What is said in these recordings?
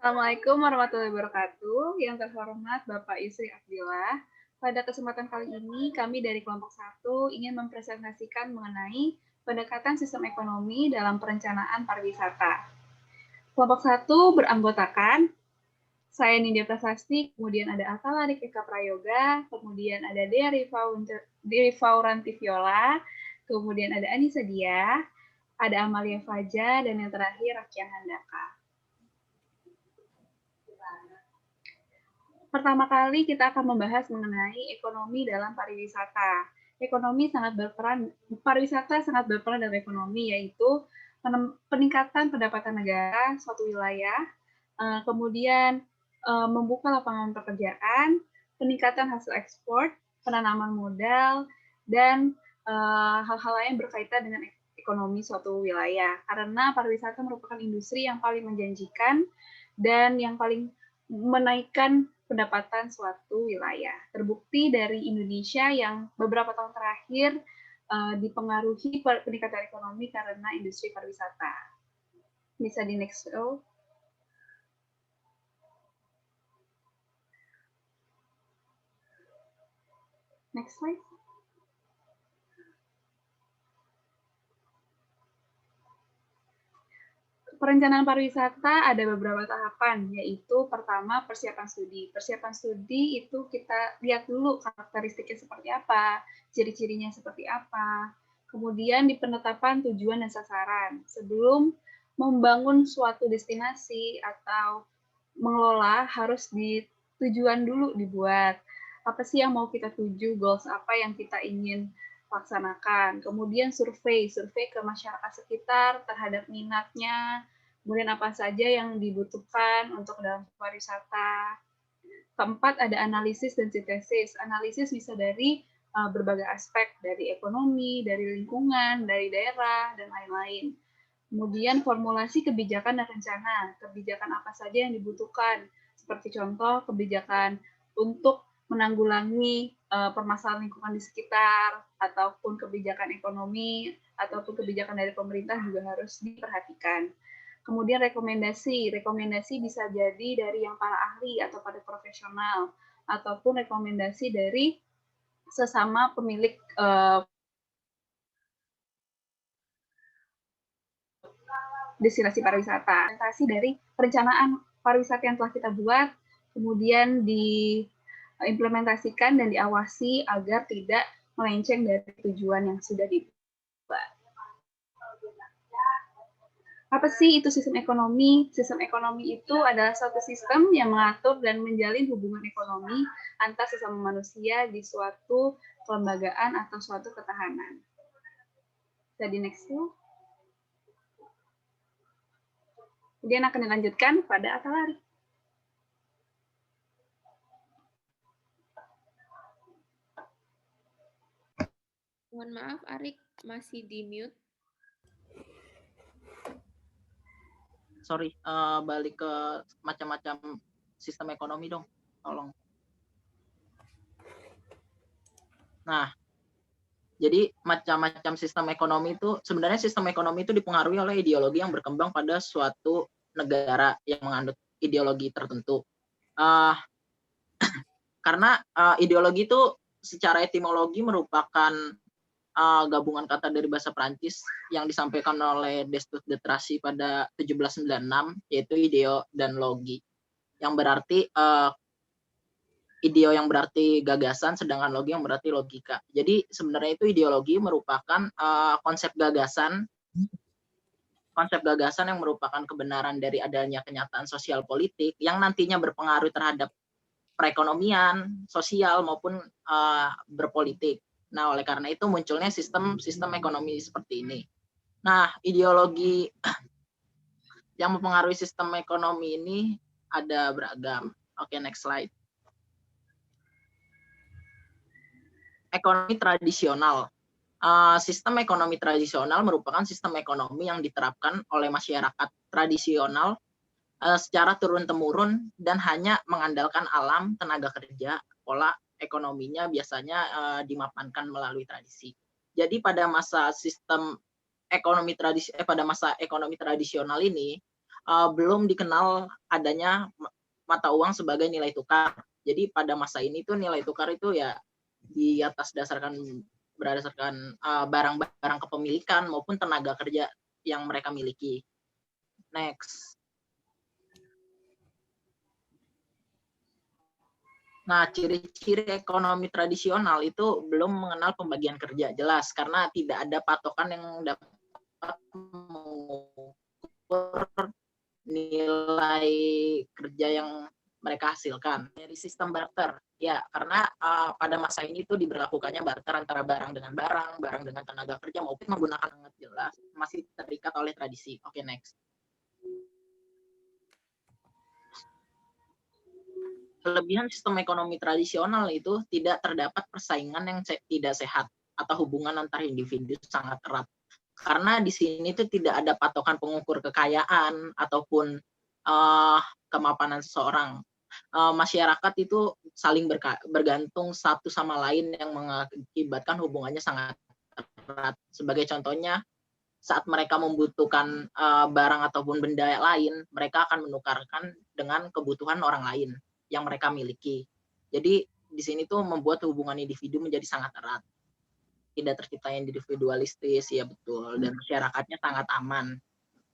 Assalamualaikum warahmatullahi wabarakatuh. Yang terhormat Bapak Yusri Abdillah. Pada kesempatan kali ini, kami dari kelompok 1 ingin mempresentasikan mengenai pendekatan sistem ekonomi dalam perencanaan pariwisata. Kelompok 1 beranggotakan saya Nindya Prasasti, kemudian ada Atalarik Eka Prayoga, kemudian ada Dea Rifauranti Viola, kemudian ada Anissa Dia, ada Amalia Faja, dan yang terakhir Rakyat Handaka. Pertama kali kita akan membahas mengenai ekonomi dalam pariwisata. Pariwisata sangat berperan dalam ekonomi, yaitu peningkatan pendapatan negara suatu wilayah, kemudian membuka lapangan pekerjaan, peningkatan hasil ekspor, penanaman modal, dan hal-hal lain berkaitan dengan ekonomi suatu wilayah. Karena pariwisata merupakan industri yang paling menjanjikan dan yang paling menaikkan pendapatan suatu wilayah. Terbukti dari Indonesia yang beberapa tahun terakhir dipengaruhi peningkatan ekonomi karena industri pariwisata. Bisa di next row. Next slide. Perencanaan pariwisata ada beberapa tahapan, yaitu pertama persiapan studi. Persiapan studi itu kita lihat dulu karakteristiknya seperti apa, ciri-cirinya seperti apa. Kemudian di penetapan tujuan dan sasaran. Sebelum membangun suatu destinasi atau mengelola, harus di tujuan dulu dibuat. Apa sih yang mau kita tuju, goals apa yang kita ingin laksanakan. Kemudian survei ke masyarakat sekitar terhadap minatnya, kemudian apa saja yang dibutuhkan untuk dalam pariwisata. Keempat, ada analisis dan sintesis. Analisis bisa dari berbagai aspek, dari ekonomi, dari lingkungan, dari daerah, dan lain-lain. Kemudian formulasi kebijakan dan rencana. Kebijakan apa saja yang dibutuhkan, seperti contoh kebijakan untuk menanggulangi permasalahan lingkungan di sekitar, ataupun kebijakan ekonomi, ataupun kebijakan dari pemerintah juga harus diperhatikan. Kemudian rekomendasi bisa jadi dari yang para ahli atau para profesional, ataupun rekomendasi dari sesama pemilik destinasi pariwisata. Presentasi dari perencanaan pariwisata yang telah kita buat, kemudian diimplementasikan dan diawasi agar tidak melenceng dari tujuan yang sudah dibuat. Apa sih itu sistem ekonomi? Sistem ekonomi itu adalah suatu sistem yang mengatur dan menjalin hubungan ekonomi antar sesama manusia di suatu kelembagaan atau suatu ketahanan. Jadi next slide. Kemudian akan dilanjutkan pada Atalarik. Mohon maaf, Arik masih di mute. Sorry, balik ke macam-macam sistem ekonomi dong, tolong. Nah, jadi macam-macam sistem ekonomi itu, sebenarnya sistem ekonomi itu dipengaruhi oleh ideologi yang berkembang pada suatu negara yang menganut ideologi tertentu. Karena ideologi itu secara etimologi merupakan gabungan kata dari bahasa Prancis yang disampaikan oleh Destutt de Tracy pada 1796, yaitu ideo dan logi, yang berarti ideo yang berarti gagasan, sedangkan logi yang berarti logika. Jadi sebenarnya itu ideologi merupakan konsep gagasan yang merupakan kebenaran dari adanya kenyataan sosial politik yang nantinya berpengaruh terhadap perekonomian, sosial maupun berpolitik. Nah, oleh karena itu munculnya sistem ekonomi seperti ini. Nah, ideologi yang mempengaruhi sistem ekonomi ini ada beragam. Oke, next slide. Ekonomi tradisional. Sistem ekonomi tradisional merupakan sistem ekonomi yang diterapkan oleh masyarakat tradisional secara turun-temurun dan hanya mengandalkan alam, tenaga kerja, pola ekonominya biasanya dimapankan melalui tradisi. Jadi pada masa ekonomi tradisional ini belum dikenal adanya mata uang sebagai nilai tukar. Jadi pada masa ini tuh nilai tukar itu ya berdasarkan barang-barang kepemilikan maupun tenaga kerja yang mereka miliki. Next. Nah, ciri-ciri ekonomi tradisional itu belum mengenal pembagian kerja, jelas, karena tidak ada patokan yang dapat mengukur nilai kerja yang mereka hasilkan. Dari sistem barter, ya, karena pada masa ini tuh diberlakukannya barter antara barang dengan barang, barang dengan tenaga kerja, maupun menggunakan sangat jelas, masih terikat oleh tradisi. Oke, next. Kelebihan sistem ekonomi tradisional itu tidak terdapat persaingan yang tidak sehat atau hubungan antar individu sangat erat. Karena di sini itu tidak ada patokan pengukur kekayaan ataupun kemapanan seseorang. Masyarakat itu saling bergantung satu sama lain yang mengakibatkan hubungannya sangat erat. Sebagai contohnya, saat mereka membutuhkan barang ataupun benda lain, mereka akan menukarkan dengan kebutuhan orang lain yang mereka miliki. Jadi di sini tuh membuat hubungan individu menjadi sangat erat. Tidak tercipta individualistis, ya betul, dan masyarakatnya sangat aman.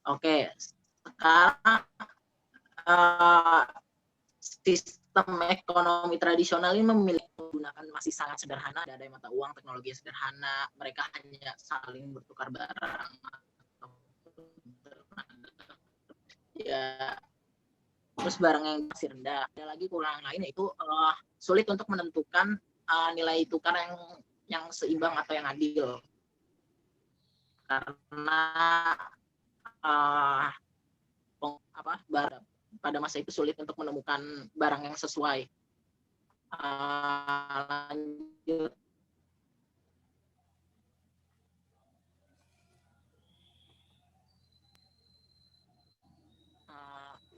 Oke, sekarang sistem ekonomi tradisional ini memiliki menggunakan masih sangat sederhana, ada mata uang, teknologi sederhana, mereka hanya saling bertukar barang. Ya, terus barang yang masih rendah. Ada lagi kekurangan lain yaitu sulit untuk menentukan nilai tukar yang seimbang atau yang adil. Karena pada masa itu sulit untuk menemukan barang yang sesuai. Lanjut.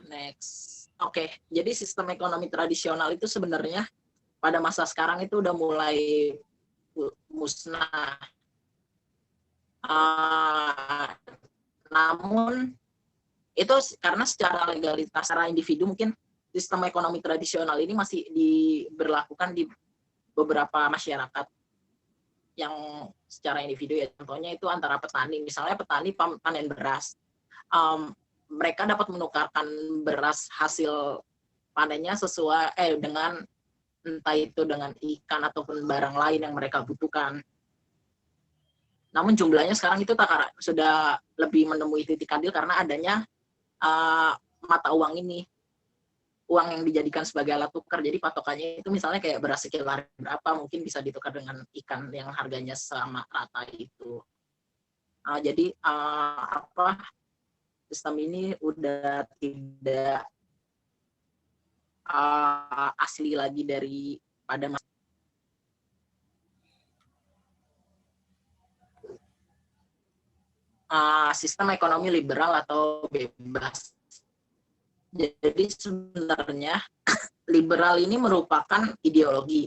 Next. Oke, jadi sistem ekonomi tradisional itu sebenarnya pada masa sekarang itu udah mulai musnah. Namun itu karena secara legalitas, secara individu mungkin sistem ekonomi tradisional ini masih diberlakukan di beberapa masyarakat yang secara individu, ya contohnya itu antara petani, misalnya petani panen beras, mereka dapat menukarkan beras hasil panennya sesuai dengan entah itu dengan ikan ataupun barang lain yang mereka butuhkan. Namun jumlahnya sekarang itu sudah lebih menemui titik adil karena adanya mata uang ini, uang yang dijadikan sebagai alat tukar. Jadi patokannya itu misalnya kayak beras sekitar berapa, mungkin bisa ditukar dengan ikan yang harganya sama rata itu. Jadi sistem ini udah tidak asli lagi dari pada masa. Sistem ekonomi liberal atau bebas. Jadi sebenarnya liberal ini merupakan ideologi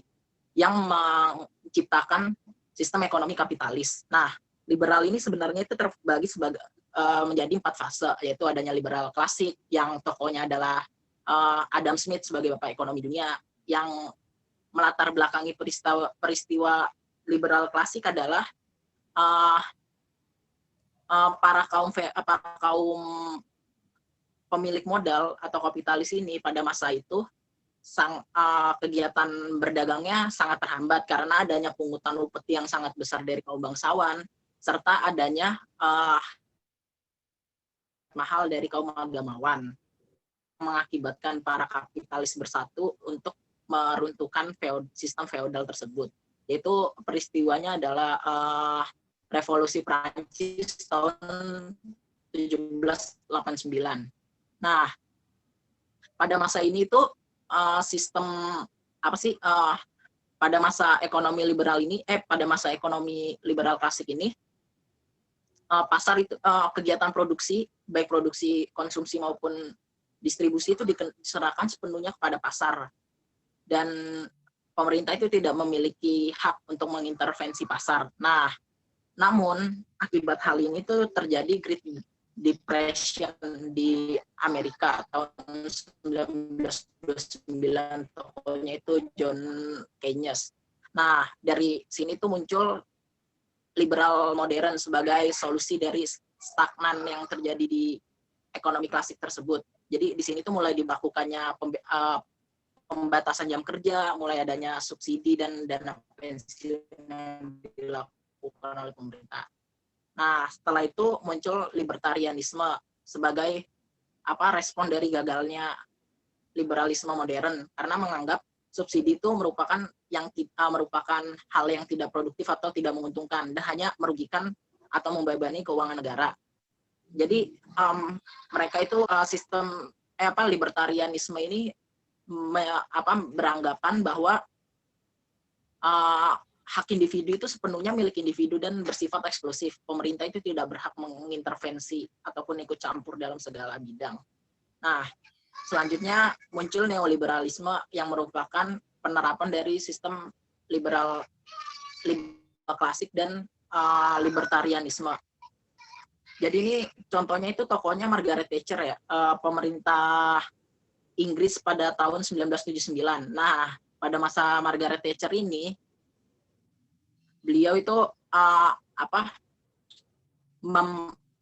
yang menciptakan sistem ekonomi kapitalis. Nah, liberal ini sebenarnya itu terbagi menjadi 4 fase, yaitu adanya liberal klasik yang tokohnya adalah Adam Smith sebagai bapak ekonomi dunia. Yang melatar belakangi peristiwa liberal klasik adalah para kaum pemilik modal atau kapitalis ini pada masa itu kegiatan berdagangnya sangat terhambat karena adanya pungutan upeti yang sangat besar dari kaum bangsawan serta adanya mahal dari kaum agamawan, mengakibatkan para kapitalis bersatu untuk meruntuhkan sistem feodal tersebut. Yaitu peristiwanya adalah Revolusi Prancis tahun 1789. Nah, pada masa ini tuh sistem pada masa ekonomi liberal ini, pada masa ekonomi liberal klasik ini, pasar itu kegiatan produksi, baik produksi konsumsi maupun distribusi itu diserahkan sepenuhnya kepada pasar, dan pemerintah itu tidak memiliki hak untuk mengintervensi pasar. Nah, namun akibat hal ini tuh terjadi Depression di Amerika tahun 1929, tokohnya itu John Keynes. Nah, dari sini tuh muncul liberal modern sebagai solusi dari stagnan yang terjadi di ekonomi klasik tersebut. Jadi di sini tuh mulai dilakukannya pembatasan jam kerja, mulai adanya subsidi dan dana pensiun yang dilakukan oleh pemerintah. Nah, setelah itu muncul libertarianisme sebagai respon dari gagalnya liberalisme modern, karena menganggap subsidi itu merupakan hal yang tidak produktif atau tidak menguntungkan dan hanya merugikan atau membebani keuangan negara. Jadi mereka itu sistem libertarianisme ini beranggapan bahwa hak individu itu sepenuhnya milik individu dan bersifat eksklusif. Pemerintah itu tidak berhak mengintervensi ataupun ikut campur dalam segala bidang. Nah, selanjutnya muncul neoliberalisme yang merupakan penerapan dari sistem liberal klasik dan libertarianisme. Jadi ini contohnya itu tokohnya Margaret Thatcher ya, pemerintah Inggris pada tahun 1979. Nah, pada masa Margaret Thatcher ini beliau itu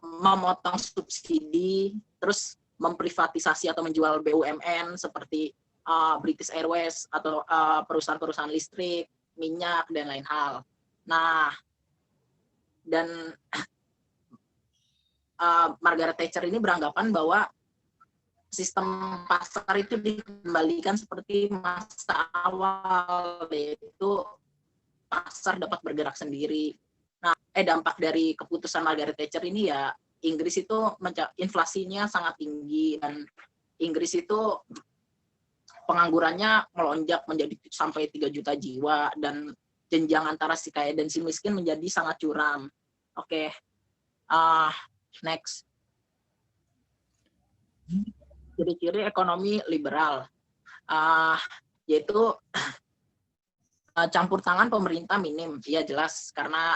memotong subsidi, terus memprivatisasi atau menjual BUMN seperti British Airways atau perusahaan-perusahaan listrik, minyak dan lain hal. Nah, dan Margaret Thatcher ini beranggapan bahwa sistem pasar itu dikembalikan seperti masa awal, yaitu pasar dapat bergerak sendiri. Nah, dampak dari keputusan Margaret Thatcher ini ya Inggris itu inflasinya sangat tinggi dan Inggris itu penganggurannya melonjak menjadi sampai 3 juta jiwa dan jenjang antara si kaya dan si miskin menjadi sangat curam. Oke. Next. Ciri-ciri ekonomi liberal yaitu campur tangan pemerintah minim, ya jelas karena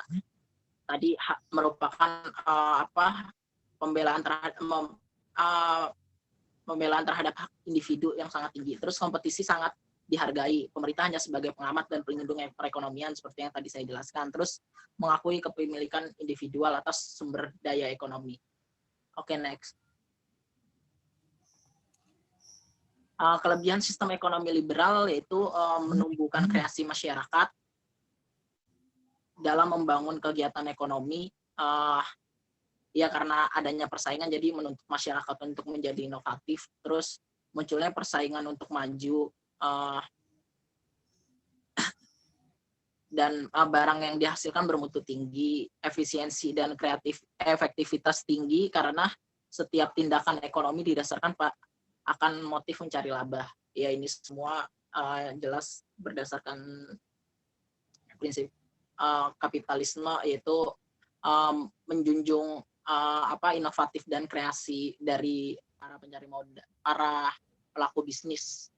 tadi merupakan pembelaan terhadap hak individu yang sangat tinggi. Terus kompetisi sangat dihargai. Pemerintah hanya sebagai pengamat dan pelindung perekonomian seperti yang tadi saya jelaskan. Terus mengakui kepemilikan individual atas sumber daya ekonomi. Oke, next. Kelebihan sistem ekonomi liberal yaitu menumbuhkan kreasi masyarakat dalam membangun kegiatan ekonomi, ya karena adanya persaingan jadi menuntut masyarakat untuk menjadi inovatif, terus munculnya persaingan untuk maju, dan barang yang dihasilkan bermutu tinggi, efisiensi dan efektivitas tinggi karena setiap tindakan ekonomi didasarkan akan motif mencari laba. Ya ini semua jelas berdasarkan prinsip kapitalisme, yaitu menjunjung inovatif dan kreasi dari para pencari modal, para pelaku bisnis.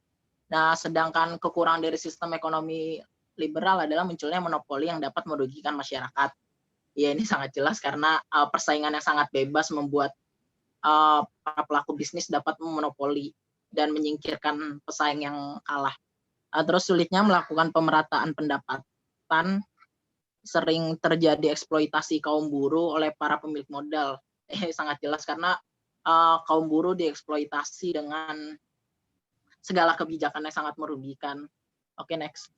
Nah, sedangkan kekurangan dari sistem ekonomi liberal adalah munculnya monopoli yang dapat merugikan masyarakat. Ya ini sangat jelas karena persaingan yang sangat bebas membuat para pelaku bisnis dapat memonopoli dan menyingkirkan pesaing yang kalah. Terus sulitnya melakukan pemerataan pendapatan, sering terjadi eksploitasi kaum buruh oleh para pemilik modal. Sangat jelas karena kaum buruh dieksploitasi dengan segala kebijakan yang sangat merugikan. Oke, next.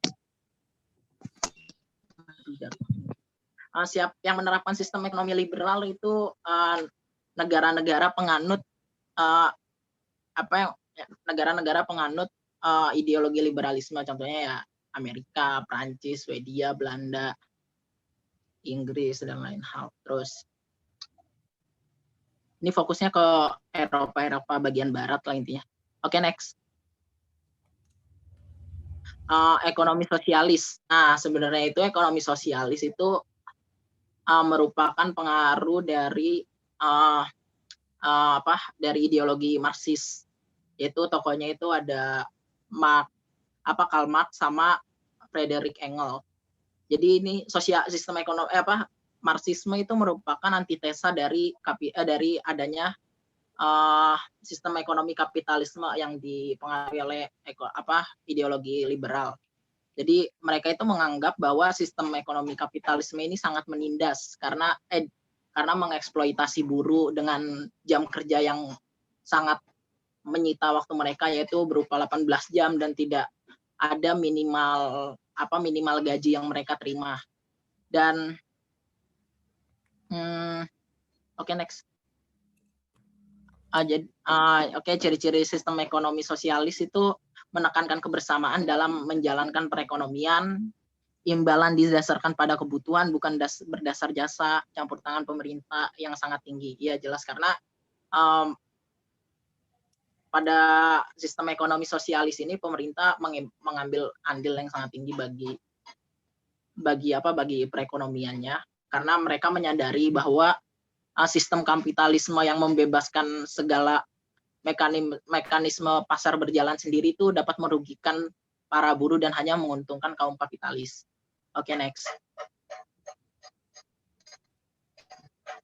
Yang menerapkan sistem ekonomi liberal itu negara-negara penganut negara-negara penganut ideologi liberalisme, contohnya ya Amerika, Prancis, Swedia, Belanda, Inggris dan lain hal. Terus ini fokusnya ke Eropa bagian barat lah intinya. Oke, next. Ekonomi sosialis. Nah, sebenarnya itu ekonomi sosialis itu merupakan pengaruh dari dari ideologi Marxis, yaitu tokohnya itu ada Karl Marx sama Friedrich Engels. Jadi ini sistem ekonomi Marxisme itu merupakan antitesa dari adanya sistem ekonomi kapitalisme yang dipengaruhi oleh ideologi liberal. Jadi mereka itu menganggap bahwa sistem ekonomi kapitalisme ini sangat menindas karena mengeksploitasi buruh dengan jam kerja yang sangat menyita waktu mereka, yaitu berupa 18 jam dan tidak ada minimal gaji yang mereka terima. Dan oke, next. Ciri-ciri sistem ekonomi sosialis itu menekankan kebersamaan dalam menjalankan perekonomian, imbalan didasarkan pada kebutuhan, bukan berdasar jasa, campur tangan pemerintah yang sangat tinggi. Ya jelas, karena pada sistem ekonomi sosialis ini pemerintah mengambil andil yang sangat tinggi bagi perekonomiannya, karena mereka menyadari bahwa sistem kapitalisme yang membebaskan segala mekanisme pasar berjalan sendiri itu dapat merugikan para buruh dan hanya menguntungkan kaum kapitalis. Oke, next.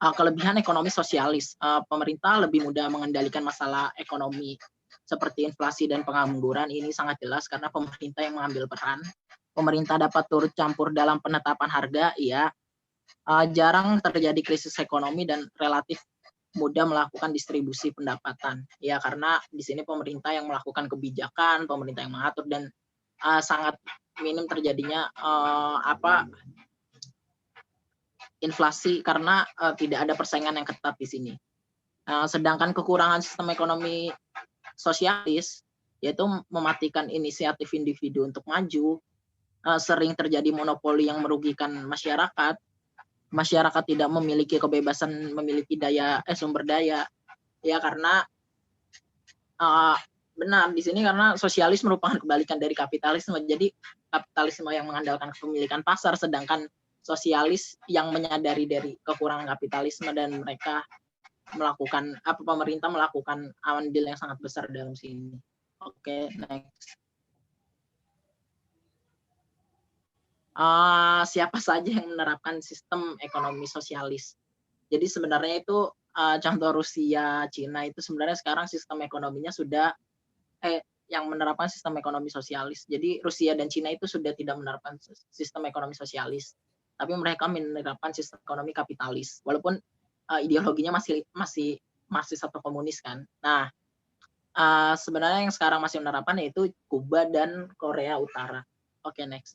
Kelebihan ekonomi sosialis. Pemerintah lebih mudah mengendalikan masalah ekonomi seperti inflasi dan pengangguran. Ini sangat jelas karena pemerintah yang mengambil peran. Pemerintah dapat turut campur dalam penetapan harga, ya. Jarang terjadi krisis ekonomi dan relatif mudah melakukan distribusi pendapatan, ya, karena di sini pemerintah yang melakukan kebijakan, pemerintah yang mengatur, dan sangat minim terjadinya inflasi karena tidak ada persaingan yang ketat di sini. Sedangkan kekurangan sistem ekonomi sosialis yaitu mematikan inisiatif individu untuk maju, sering terjadi monopoli yang merugikan masyarakat. Masyarakat tidak memiliki kebebasan memiliki sumber daya, ya, karena benar di sini karena sosialis merupakan kebalikan dari kapitalisme. Jadi kapitalisme yang mengandalkan kepemilikan pasar, sedangkan sosialis yang menyadari dari kekurangan kapitalisme dan mereka pemerintah melakukan andil yang sangat besar dalam sini. Oke, next. Siapa saja yang menerapkan sistem ekonomi sosialis? Jadi sebenarnya itu contoh Rusia, Cina itu sebenarnya sekarang sistem ekonominya sudah yang menerapkan sistem ekonomi sosialis. Jadi Rusia dan Cina itu sudah tidak menerapkan sistem ekonomi sosialis, tapi mereka menerapkan sistem ekonomi kapitalis. Walaupun ideologinya masih satu komunis kan. Nah, sebenarnya yang sekarang masih menerapkan yaitu Kuba dan Korea Utara. Oke, next.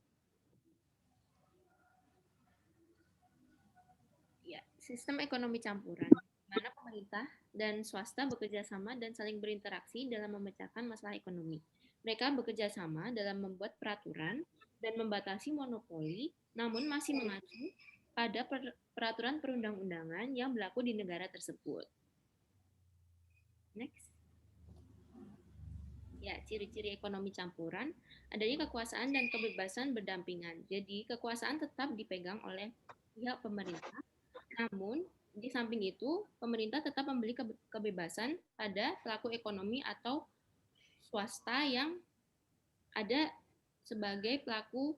Sistem ekonomi campuran, di mana pemerintah dan swasta bekerja sama dan saling berinteraksi dalam memecahkan masalah ekonomi. Mereka bekerja sama dalam membuat peraturan dan membatasi monopoli, namun masih mengacu pada peraturan perundang-undangan yang berlaku di negara tersebut. Next. Ya, ciri-ciri ekonomi campuran, adanya kekuasaan dan kebebasan berdampingan. Jadi, kekuasaan tetap dipegang oleh pihak pemerintah, namun, di samping itu, pemerintah tetap memberi kebebasan pada pelaku ekonomi atau swasta yang ada sebagai pelaku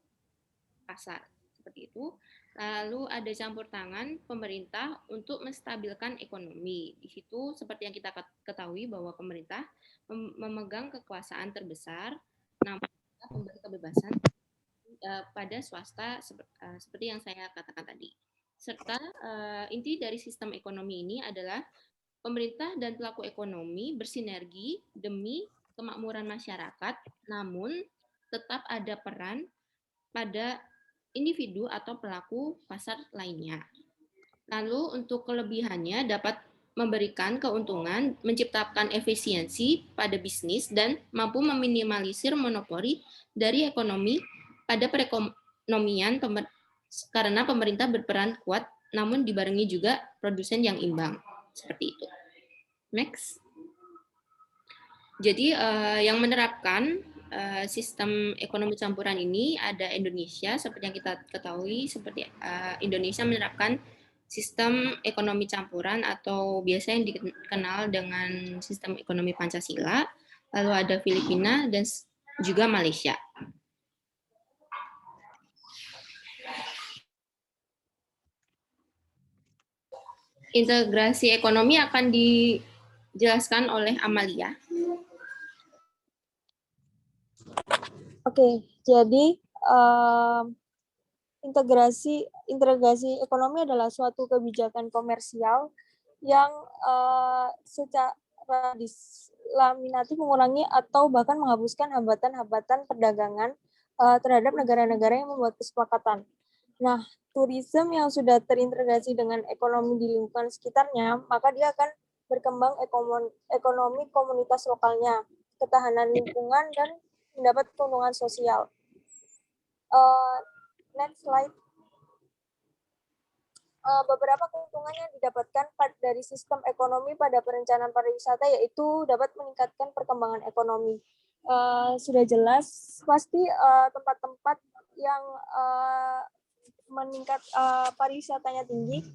pasar. Seperti itu. Lalu ada campur tangan pemerintah untuk menstabilkan ekonomi. Di situ, seperti yang kita ketahui bahwa pemerintah memegang kekuasaan terbesar, namun memberi kebebasan pada swasta seperti yang saya katakan tadi. Serta inti dari sistem ekonomi ini adalah pemerintah dan pelaku ekonomi bersinergi demi kemakmuran masyarakat, namun tetap ada peran pada individu atau pelaku pasar lainnya. Lalu untuk kelebihannya dapat memberikan keuntungan, menciptakan efisiensi pada bisnis, dan mampu meminimalisir monopoli dari ekonomi pada perekonomian karena pemerintah berperan kuat, namun dibarengi juga produsen yang imbang. Seperti itu. Next. Jadi yang menerapkan sistem ekonomi campuran ini ada Indonesia, seperti yang kita ketahui, seperti Indonesia menerapkan sistem ekonomi campuran atau biasa yang dikenal dengan sistem ekonomi Pancasila, lalu ada Filipina dan juga Malaysia. integrasi ekonomi akan dijelaskan oleh Amalia. Oke, jadi integrasi ekonomi adalah suatu kebijakan komersial yang secara dislaminatif mengurangi atau bahkan menghapuskan hambatan-hambatan perdagangan terhadap negara-negara yang membuat kesepakatan. Nah, tourism yang sudah terintegrasi dengan ekonomi di lingkungan sekitarnya, maka dia akan berkembang ekonomi komunitas lokalnya, ketahanan lingkungan, dan mendapat keuntungan sosial. Next slide. Beberapa keuntungan yang didapatkan dari sistem ekonomi pada perencanaan pariwisata yaitu dapat meningkatkan perkembangan ekonomi. Sudah jelas, pasti tempat-tempat yang meningkat pariwisatanya tinggi,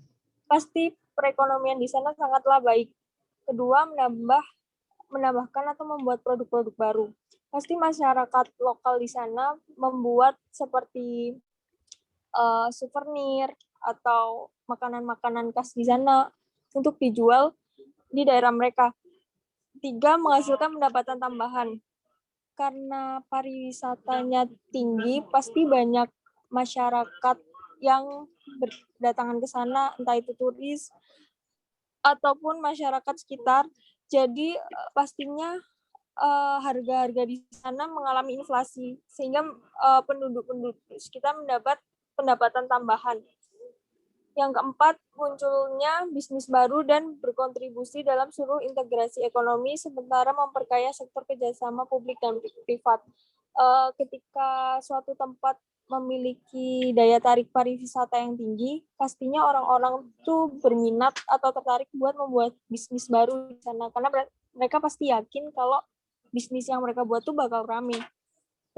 pasti perekonomian di sana sangatlah baik. Kedua, menambahkan atau membuat produk-produk baru. Pasti masyarakat lokal di sana membuat seperti souvenir atau makanan-makanan khas di sana untuk dijual di daerah mereka. Tiga, menghasilkan pendapatan tambahan. Karena pariwisatanya tinggi, pasti banyak masyarakat yang berdatangan ke sana, entah itu turis ataupun masyarakat sekitar. Jadi pastinya harga-harga di sana mengalami inflasi, sehingga penduduk-penduduk kita mendapat pendapatan tambahan. Yang keempat, munculnya bisnis baru dan berkontribusi dalam seluruh integrasi ekonomi, sementara memperkaya sektor kerjasama publik dan privat. Ketika suatu tempat memiliki daya tarik pariwisata yang tinggi, pastinya orang-orang itu berminat atau tertarik buat membuat bisnis baru di sana, karena mereka pasti yakin kalau bisnis yang mereka buat tuh bakal rame.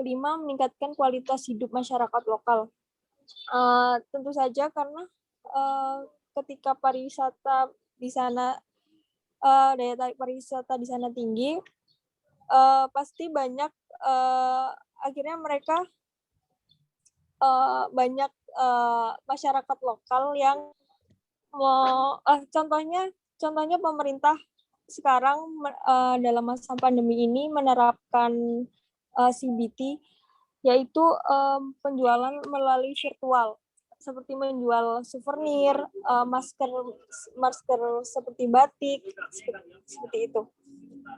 Kelima, meningkatkan kualitas hidup masyarakat lokal. Tentu saja karena ketika pariwisata di sana, daya tarik pariwisata di sana tinggi, pasti banyak akhirnya mereka banyak masyarakat lokal yang contohnya pemerintah sekarang dalam masa pandemi ini menerapkan CBT, yaitu penjualan melalui virtual, seperti menjual souvenir, masker seperti batik, seperti itu.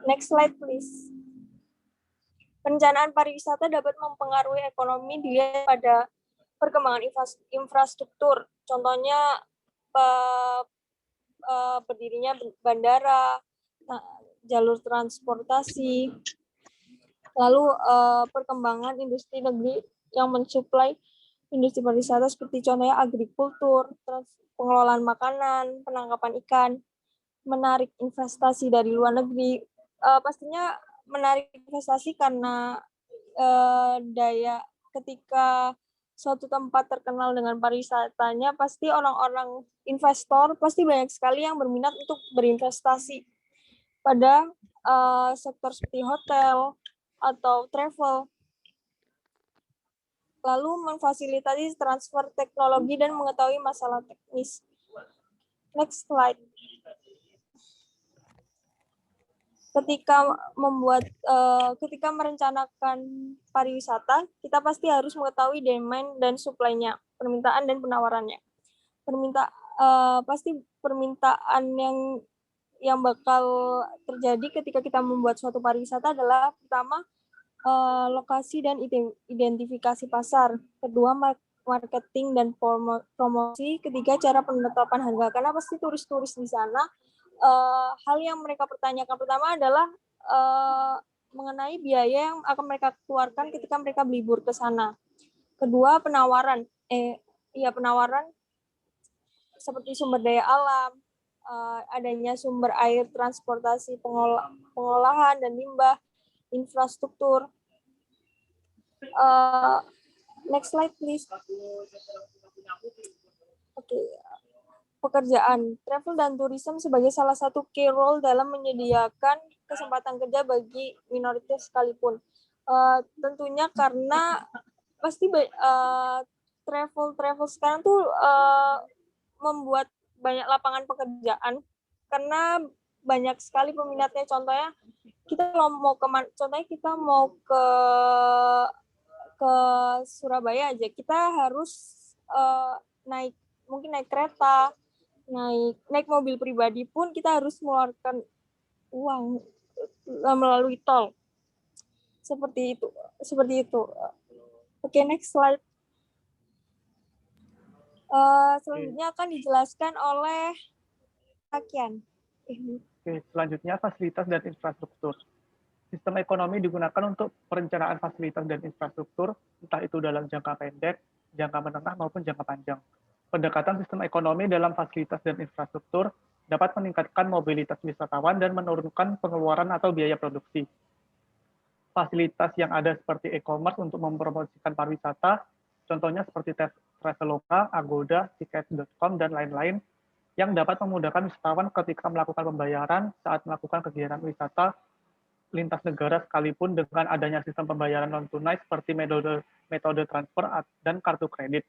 Next slide, please. Perencanaan pariwisata dapat mempengaruhi ekonomi dilihat pada perkembangan infrastruktur. Contohnya berdirinya bandara, jalur transportasi, lalu perkembangan industri negeri yang mensuplai industri pariwisata seperti contohnya agrikultur, pengelolaan makanan, penangkapan ikan, menarik investasi dari luar negeri. Pastinya menarik investasi karena ketika suatu tempat terkenal dengan pariwisatanya, pasti orang-orang investor pasti banyak sekali yang berminat untuk berinvestasi pada sektor seperti hotel atau travel. Lalu memfasilitasi transfer teknologi dan mengetahui masalah teknis. Next slide. Ketika merencanakan pariwisata, kita pasti harus mengetahui demand dan supply-nya, permintaan dan penawarannya. Pasti permintaan yang bakal terjadi ketika kita membuat suatu pariwisata adalah pertama, lokasi dan identifikasi pasar. Kedua, marketing dan promosi. Ketiga, cara penetapan harga. Karena pasti turis-turis di sana, hal yang mereka pertanyakan pertama adalah mengenai biaya yang akan mereka keluarkan ketika mereka berlibur ke sana. Kedua, penawaran seperti sumber daya alam, adanya sumber air, transportasi, pengolahan dan limbah, infrastruktur. Next slide, please. Oke. Pekerjaan, travel dan tourism sebagai salah satu key role dalam menyediakan kesempatan kerja bagi minoritas sekalipun. Tentunya karena pasti travel sekarang tuh membuat banyak lapangan pekerjaan karena banyak sekali peminatnya. Contohnya kita mau contohnya kita mau ke Surabaya aja, kita harus mungkin naik kereta, naik mobil pribadi pun kita harus mengeluarkan uang melalui tol. Seperti itu. Oke, next slide. Selanjutnya akan dijelaskan oleh Akian. Oke, selanjutnya fasilitas dan infrastruktur. Sistem ekonomi digunakan untuk perencanaan fasilitas dan infrastruktur, entah itu dalam jangka pendek, jangka menengah, maupun jangka panjang. Pendekatan sistem ekonomi dalam fasilitas dan infrastruktur dapat meningkatkan mobilitas wisatawan dan menurunkan pengeluaran atau biaya produksi. Fasilitas yang ada seperti e-commerce untuk mempromosikan pariwisata, contohnya seperti Traveloka, Agoda, Tiket.com, dan lain-lain, yang dapat memudahkan wisatawan ketika melakukan pembayaran saat melakukan kegiatan wisata lintas negara sekalipun dengan adanya sistem pembayaran non-tunai seperti metode transfer dan kartu kredit.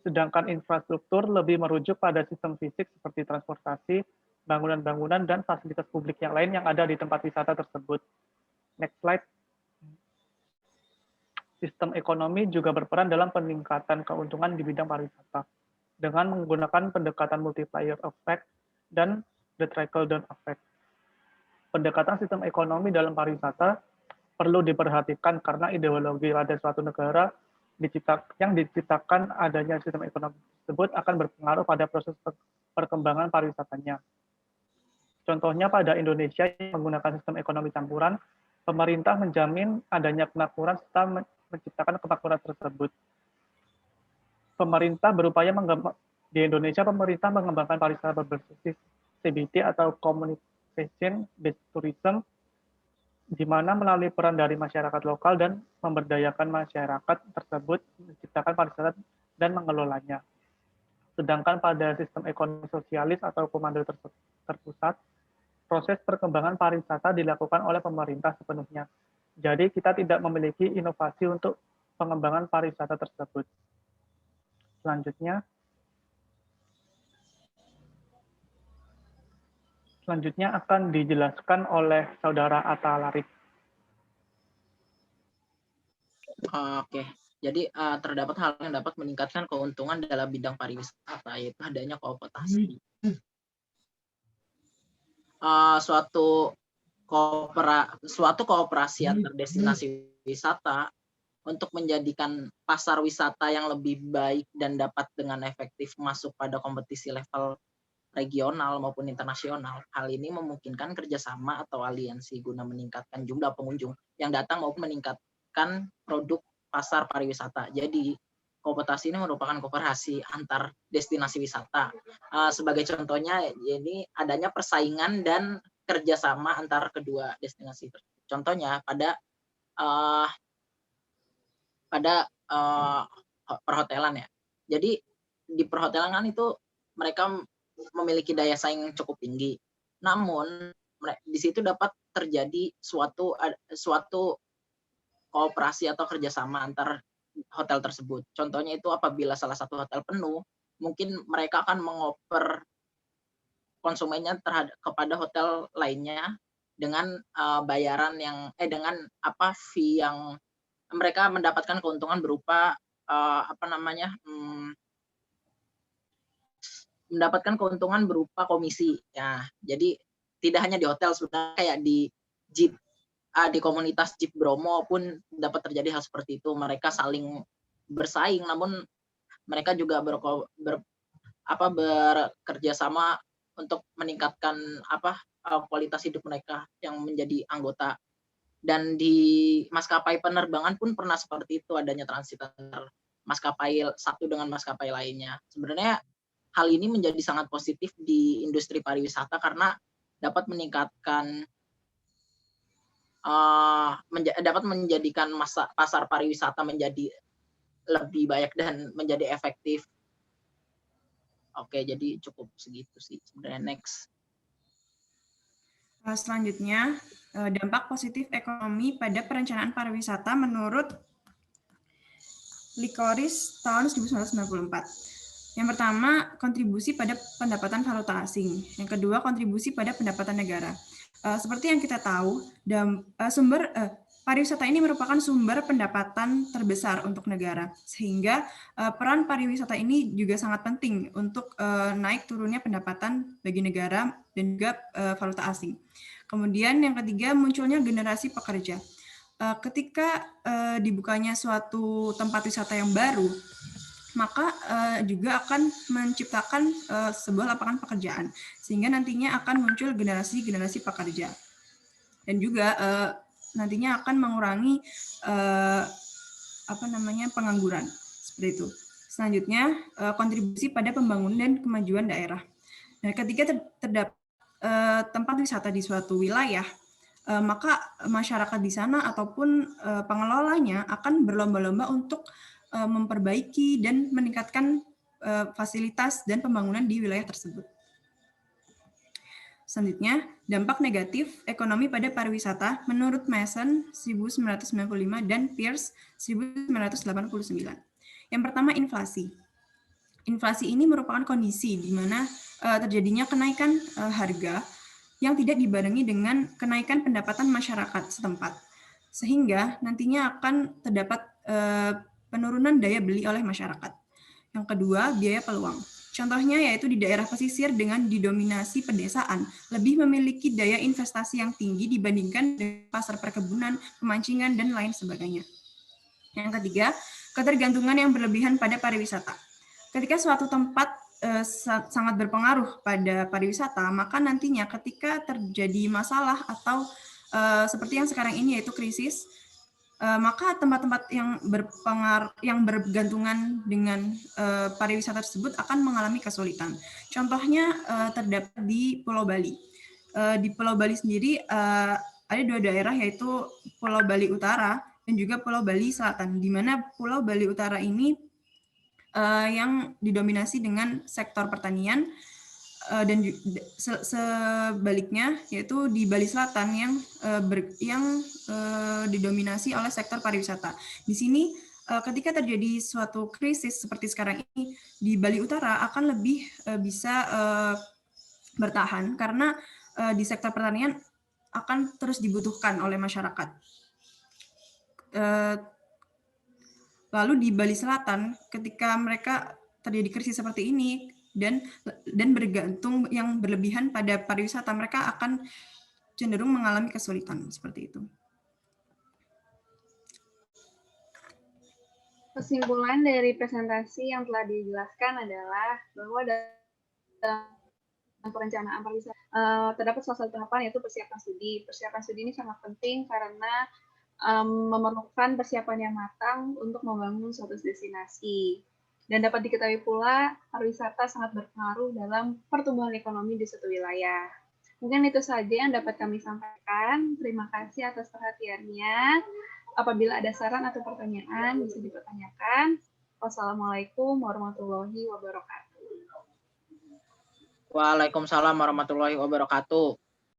Sedangkan infrastruktur lebih merujuk pada sistem fisik seperti transportasi, bangunan-bangunan, dan fasilitas publik yang lain yang ada di tempat wisata tersebut. Next slide. Sistem ekonomi juga berperan dalam peningkatan keuntungan di bidang pariwisata dengan menggunakan pendekatan multiplier effect dan the trickle-down effect. Pendekatan sistem ekonomi dalam pariwisata perlu diperhatikan karena ideologi pada suatu negara yang diciptakan adanya sistem ekonomi tersebut akan berpengaruh pada proses perkembangan pariwisatanya. Contohnya pada Indonesia yang menggunakan sistem ekonomi campuran, pemerintah menjamin adanya kemakmuran serta menciptakan kemakmuran tersebut. Di Indonesia, pemerintah mengembangkan pariwisata berbasis CBT atau Communication Based Tourism, di mana melalui peran dari masyarakat lokal dan memberdayakan masyarakat tersebut menciptakan pariwisata dan mengelolanya. Sedangkan pada sistem ekonomi sosialis atau komando terpusat, proses perkembangan pariwisata dilakukan oleh pemerintah sepenuhnya. Jadi kita tidak memiliki inovasi untuk pengembangan pariwisata tersebut. Selanjutnya akan dijelaskan oleh Saudara Atta Larik. Oke, jadi terdapat hal yang dapat meningkatkan keuntungan dalam bidang pariwisata, yaitu adanya kooptasi. Suatu kooperasi antar destinasi wisata untuk menjadikan pasar wisata yang lebih baik dan dapat dengan efektif masuk pada kompetisi level regional maupun internasional. Hal ini memungkinkan kerjasama atau aliansi guna meningkatkan jumlah pengunjung yang datang maupun meningkatkan produk pasar pariwisata. Jadi, kooptasi ini merupakan kooperasi antar destinasi wisata. Sebagai contohnya, ini adanya persaingan dan kerjasama antar kedua destinasi. Contohnya pada perhotelan ya. Jadi di perhotelan kan itu mereka memiliki daya saing yang cukup tinggi. Namun di situ dapat terjadi suatu kooperasi atau kerjasama antar hotel tersebut. Contohnya itu apabila salah satu hotel penuh, mungkin mereka akan mengoper konsumennya kepada hotel lainnya dengan bayaran fee yang mereka mendapatkan keuntungan berupa mendapatkan keuntungan berupa komisi. Ya, jadi tidak hanya di hotel, sudah kayak di jeep, di komunitas Jeep Bromo pun dapat terjadi hal seperti itu. Mereka saling bersaing, namun mereka juga bekerja sama untuk meningkatkan kualitas hidup mereka yang menjadi anggota. Dan di maskapai penerbangan pun pernah seperti itu, adanya transit antar maskapai satu dengan maskapai lainnya. Sebenarnya hal ini menjadi sangat positif di industri pariwisata karena dapat meningkatkan dapat menjadikan pasar pariwisata menjadi lebih baik dan menjadi efektif. Oke, jadi cukup segitu sih sebenarnya. Next. Selanjutnya, dampak positif ekonomi pada perencanaan pariwisata menurut Likoris tahun 1994. Yang pertama, kontribusi pada pendapatan valuta asing. Yang kedua, kontribusi pada pendapatan negara. Seperti yang kita tahu, pariwisata ini merupakan sumber pendapatan terbesar untuk negara, sehingga peran pariwisata ini juga sangat penting untuk naik turunnya pendapatan bagi negara dan juga valuta asing. Kemudian yang ketiga, munculnya generasi pekerja. Ketika dibukanya suatu tempat wisata yang baru, maka juga akan menciptakan sebuah lapangan pekerjaan, sehingga nantinya akan muncul generasi-generasi pekerja. Dan juga nantinya akan mengurangi pengangguran, seperti itu. Selanjutnya, kontribusi pada pembangunan dan kemajuan daerah. Nah, ketika terdapat tempat wisata di suatu wilayah, maka masyarakat di sana ataupun pengelolanya akan berlomba-lomba untuk memperbaiki dan meningkatkan fasilitas dan pembangunan di wilayah tersebut. Selanjutnya, dampak negatif ekonomi pada pariwisata menurut Mason 1995 dan Pierce 1989. Yang pertama, inflasi. Inflasi ini merupakan kondisi di mana terjadinya kenaikan harga yang tidak dibarengi dengan kenaikan pendapatan masyarakat setempat, sehingga nantinya akan terdapat penurunan daya beli oleh masyarakat. Yang kedua, biaya peluang. Contohnya yaitu di daerah pesisir dengan didominasi pedesaan, lebih memiliki daya investasi yang tinggi dibandingkan dengan pasar perkebunan, pemancingan, dan lain sebagainya. Yang ketiga, ketergantungan yang berlebihan pada pariwisata. Ketika suatu tempat sangat berpengaruh pada pariwisata, maka nantinya ketika terjadi masalah atau seperti yang sekarang ini yaitu krisis, maka tempat-tempat yang bergantungan dengan pariwisata tersebut akan mengalami kesulitan. Contohnya terdapat di Pulau Bali. Di Pulau Bali sendiri ada dua daerah yaitu Pulau Bali Utara dan juga Pulau Bali Selatan, di mana Pulau Bali Utara ini yang didominasi dengan sektor pertanian dan sebaliknya yaitu di Bali Selatan yang didominasi oleh sektor pariwisata. Di sini ketika terjadi suatu krisis seperti sekarang ini, di Bali Utara akan lebih bisa bertahan karena di sektor pertanian akan terus dibutuhkan oleh masyarakat. Lalu di Bali Selatan, ketika mereka terjadi krisis seperti ini dan bergantung yang berlebihan pada pariwisata, mereka akan cenderung mengalami kesulitan seperti itu. Kesimpulan dari presentasi yang telah dijelaskan adalah bahwa dalam perencanaan pariwisata terdapat salah satu tahapan yaitu persiapan studi. Persiapan studi ini sangat penting karena memerlukan persiapan yang matang untuk membangun suatu destinasi. Dan dapat diketahui pula, pariwisata sangat berpengaruh dalam pertumbuhan ekonomi di suatu wilayah. Mungkin itu saja yang dapat kami sampaikan. Terima kasih atas perhatiannya. Apabila ada saran atau pertanyaan, bisa dipertanyakan. Wassalamualaikum warahmatullahi wabarakatuh. Waalaikumsalam warahmatullahi wabarakatuh.